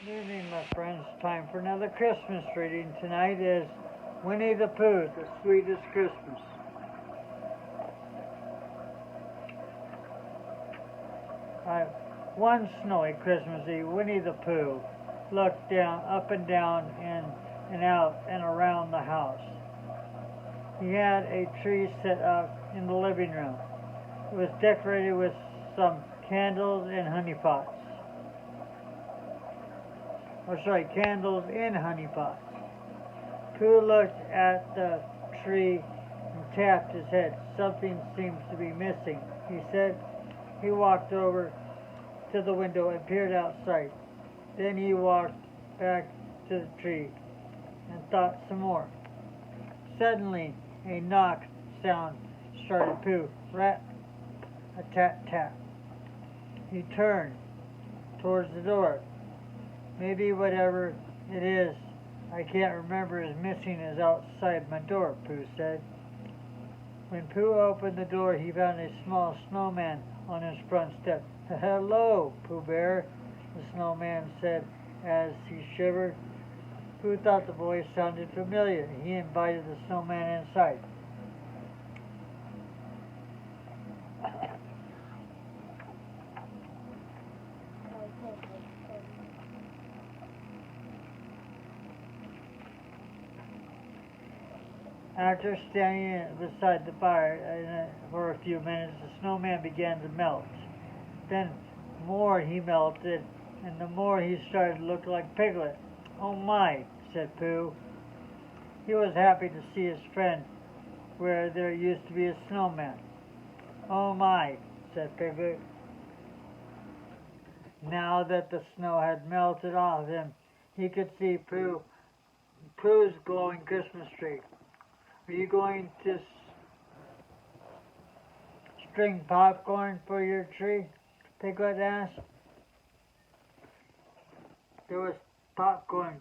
Good evening, my friends. Time for another Christmas reading. Tonight is Winnie the Pooh, The Sweetest Christmas. I, one snowy Christmas Eve, Winnie the Pooh looked down, up and down, and out and around the house. He had a tree set up in the living room. It was decorated with some candles and honey pots. Candles in honey pots. Pooh looked at the tree and tapped his head. Something seems to be missing, he said. He walked over to the window and peered outside. Then he walked back to the tree and thought some more. Suddenly, a knock sound started. Pooh, rat, a tat tat. He turned towards the door. Maybe whatever it is I can't remember is missing is outside my door, Pooh said. When Pooh opened the door, he found a small snowman on his front step. Hello, Pooh Bear, the snowman said as he shivered. Pooh thought the voice sounded familiar. He invited the snowman inside. After standing beside the fire for a few minutes, the snowman began to melt. Then more he melted, and the more he started to look like Piglet. Oh my, said Pooh. He was happy to see his friend where there used to be a snowman. Oh my, said Piglet. Now that the snow had melted off him, he could see Pooh's glowing Christmas tree. Are you going to string popcorn for your tree? Piglet asked. There was popcorn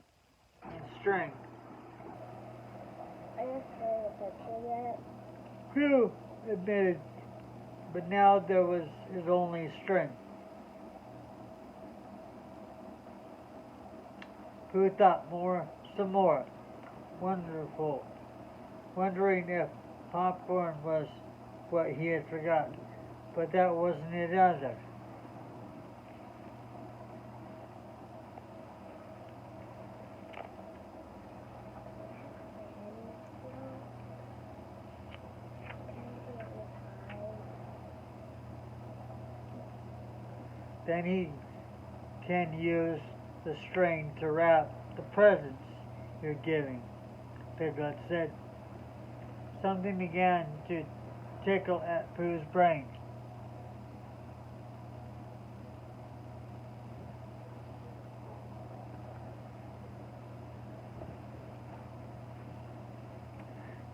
and string. Are you sure the picture yet? Pooh admitted, but now there was his only string. Pooh thought some more. Wonderful. Wondering if popcorn was what he had forgotten. But that wasn't it either. Then he can use the string to wrap the presents you're giving, Piglet said. Something began to tickle at Pooh's brain.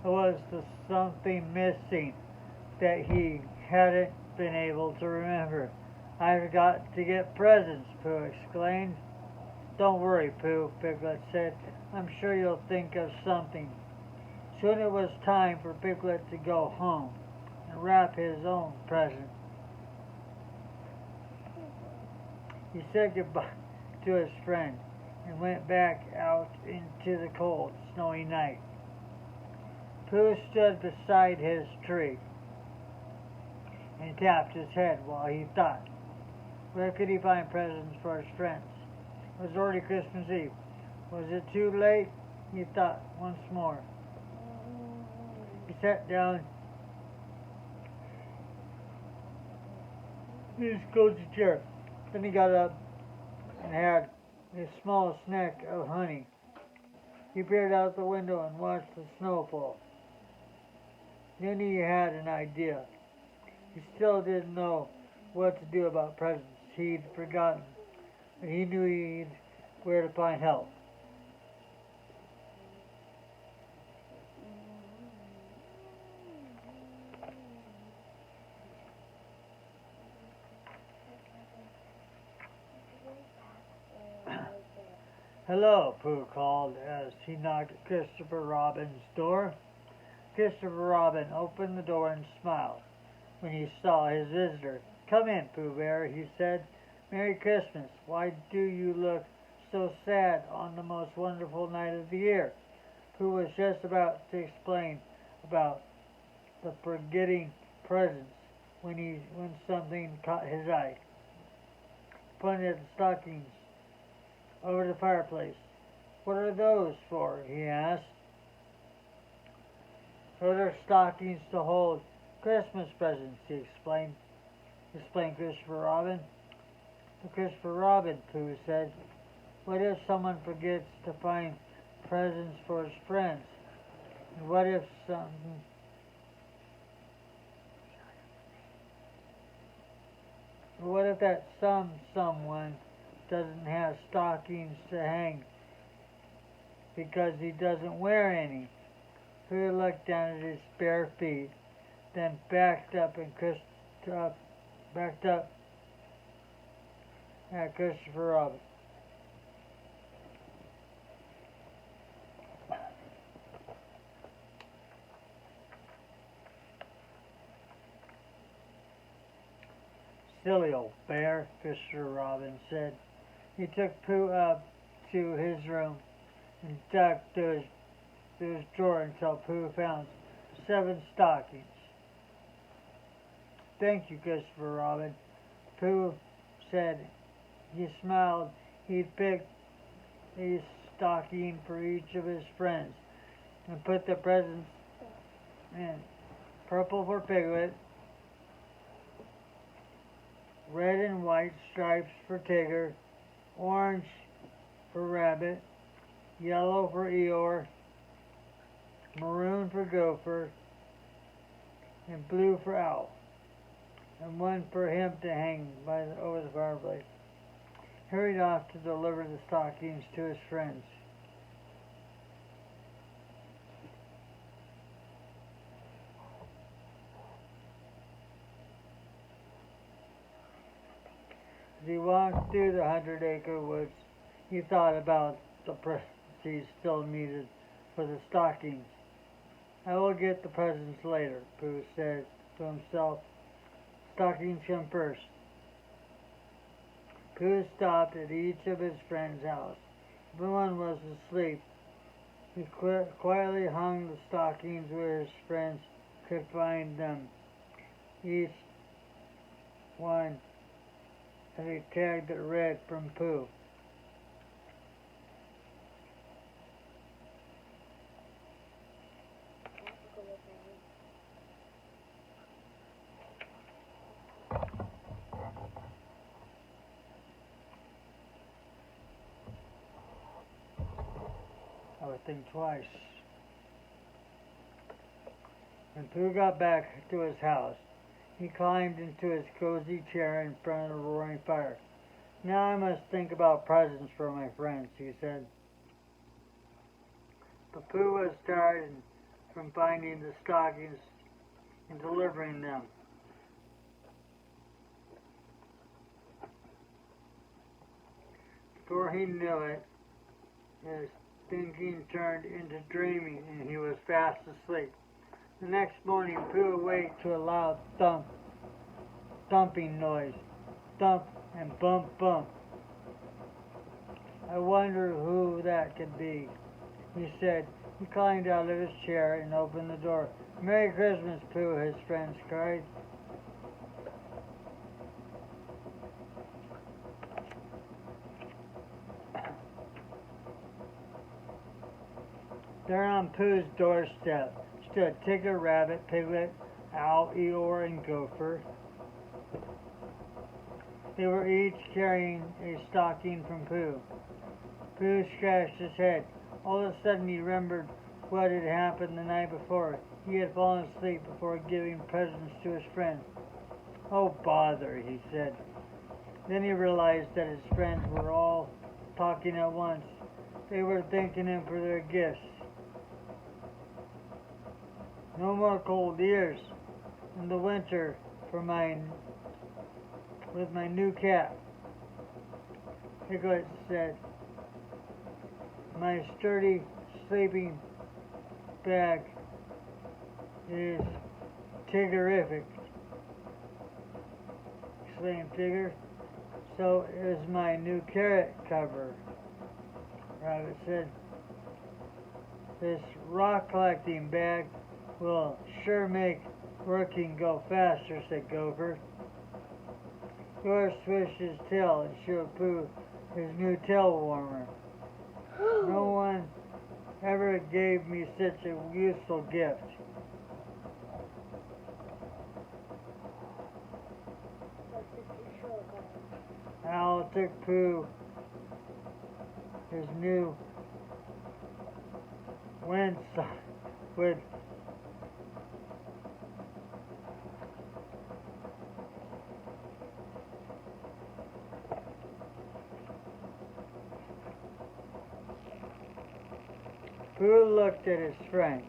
It was the something missing that he hadn't been able to remember. I forgot to get presents, Pooh exclaimed. Don't worry, Pooh, Piglet said. I'm sure you'll think of something. Soon it was time for Piglet to go home and wrap his own present. He said goodbye to his friend and went back out into the cold, snowy night. Pooh stood beside his tree and tapped his head while he thought. Where could he find presents for his friends? It was already Christmas Eve. Was it too late? He thought once more. He sat down in his cozy chair. Then he got up and had a small snack of honey. He peered out the window and watched the snow fall. Then he had an idea. He still didn't know what to do about presents. He'd forgotten, but he knew where to find help. Hello, Pooh called as he knocked at Christopher Robin's door. Christopher Robin opened the door and smiled when he saw his visitor. Come in, Pooh Bear, he said. Merry Christmas. Why do you look so sad on the most wonderful night of the year? Pooh was just about to explain about the forgetting presents when something caught his eye. Pointed at the stockings over the fireplace. What are those for? He asked. Those are stockings to hold Christmas presents, he explained. Explained Christopher Robin. To Christopher Robin, Pooh said, what if someone forgets to find presents for his friends? And what if that someone doesn't have stockings to hang because he doesn't wear any? Pooh looked down at his bare feet, then backed up at Christopher Robin. Silly old bear, Christopher Robin said. He took Pooh up to his room and dug through his drawer until Pooh found 7 stockings. Thank you, Christopher Robin, Pooh said. He smiled. He'd picked a stocking for each of his friends and put the presents in. Purple for Piglet, red and white stripes for Tigger, orange for Rabbit, yellow for Eeyore, maroon for Gopher, and blue for Owl, and one for him to hang over the fireplace. He hurried off to deliver the stockings to his friends. As he walked through the 100-acre woods, he thought about the presents he still needed for the stockings. I will get the presents later, Pooh said to himself. Stockings come first. Pooh stopped at each of his friends' houses. Everyone was asleep. He quietly hung the stockings where his friends could find them. Each one had a tag that read from Pooh. I would think twice. When Pooh got back to his house, he climbed into his cozy chair in front of the roaring fire. Now I must think about presents for my friends, he said. But Pooh was tired from finding the stockings and delivering them. Before he knew it, his thinking turned into dreaming, and he was fast asleep. The next morning, Pooh awake to a loud thumping noise. Thump and bump, bump. I wonder who that could be, he said. He climbed out of his chair and opened the door. Merry Christmas, Pooh, his friends cried. There on Pooh's doorstep stood Tigger, Rabbit, Piglet, Owl, Eeyore, and Gopher. They were each carrying a stocking from Pooh. Pooh scratched his head. All of a sudden he remembered what had happened the night before. He had fallen asleep before giving presents to his friends. Oh, bother, he said. Then he realized that his friends were all talking at once. They were thanking him for their gifts. No more cold ears in the winter with my new cap, Piglet said. My sturdy sleeping bag is Tiggerific, exclaimed Tigger. So is my new carrot cover. Rabbit said. This rock collecting bag will sure make working go faster, said Gopher. George swished his tail and showed Pooh his new tail warmer. No one ever gave me such a useful gift. Owl took Pooh his new windsock with Pooh looked at his friends.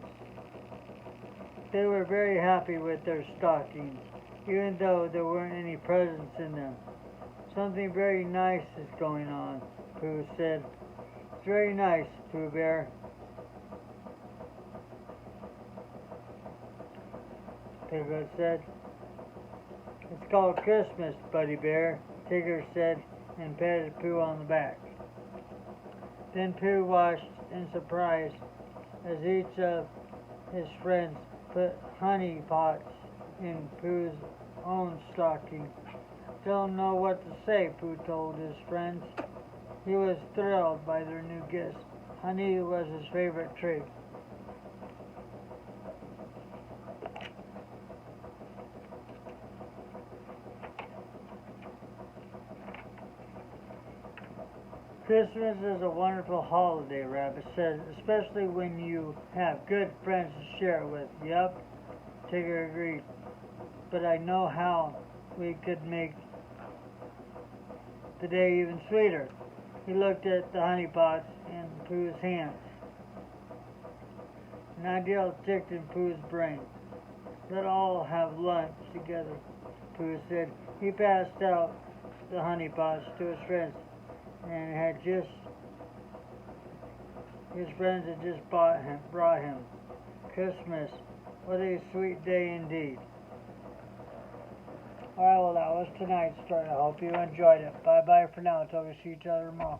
They were very happy with their stockings, even though there weren't any presents in them. Something very nice is going on, Pooh said. It's very nice, Pooh Bear. Piglet said. It's called Christmas, Buddy Bear, Tigger said, and patted Pooh on the back. Then Pooh watched in surprise as each of his friends put honey pots in Pooh's own stocking. Don't know what to say, Pooh told his friends. He was thrilled by their new gifts. Honey was his favorite treat. Christmas is a wonderful holiday, Rabbit said, especially when you have good friends to share it with. Yup, Tigger agreed. But I know how we could make the day even sweeter. He looked at the honey pots in Pooh's hands. An idea ticked in Pooh's brain. Let's all have lunch together, Pooh said. He passed out the honey pots to his friends. And his friends had just brought him. Christmas, what a sweet day indeed. Alright, well that was tonight's story. I hope you enjoyed it. Bye bye for now until we see each other tomorrow.